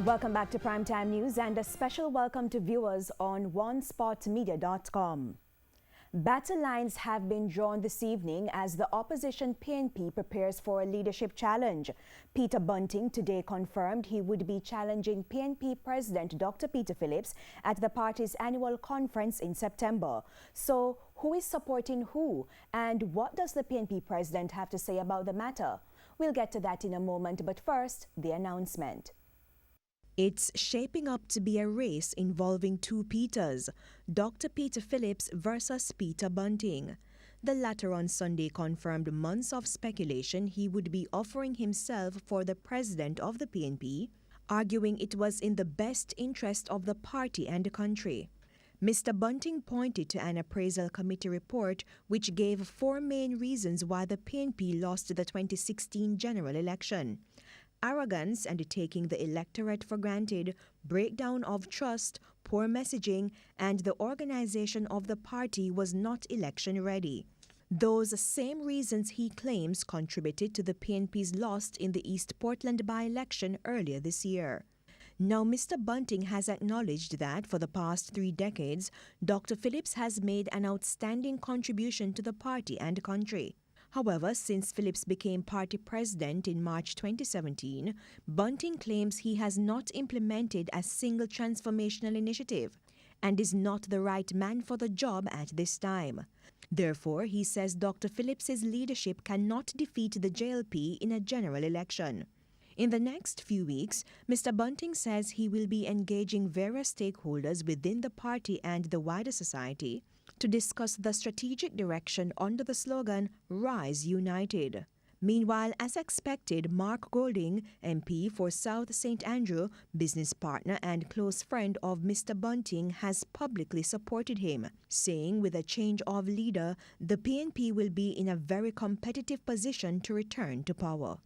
Welcome back to Primetime News and a special welcome to viewers on onespotmedia.com. Battle lines have been drawn this evening as the opposition PNP prepares for a leadership challenge. Peter Bunting today confirmed he would be challenging PNP President Dr. Peter Phillips at the party's annual conference in September. So, who is supporting who, and what does the PNP president have to say about the matter? We'll get to that in a moment, but first, the announcement. It's shaping up to be a race involving two Peters, Dr. Peter Phillips versus Peter Bunting. The latter on Sunday confirmed months of speculation he would be offering himself for the president of the PNP, arguing it was in the best interest of the party and the country. Mr. Bunting pointed to an appraisal committee report which gave four main reasons why the PNP lost the 2016 general election: arrogance and taking the electorate for granted, breakdown of trust, poor messaging, and the organization of the party was not election ready. Those same reasons he claims contributed to the PNP's loss in the East Portland by-election earlier this year. Now, Mr. Bunting has acknowledged that for the past 3 decades, Dr. Phillips has made an outstanding contribution to the party and country. However, since Phillips became party president in March 2017, Bunting claims he has not implemented a single transformational initiative and is not the right man for the job at this time. Therefore, he says Dr. Phillips's leadership cannot defeat the JLP in a general election. In the next few weeks, Mr. Bunting says he will be engaging various stakeholders within the party and the wider society to discuss the strategic direction under the slogan Rise United. Meanwhile, as expected, Mark Golding, MP for South St. Andrew, business partner and close friend of Mr. Bunting, has publicly supported him, saying with a change of leader, the PNP will be in a very competitive position to return to power.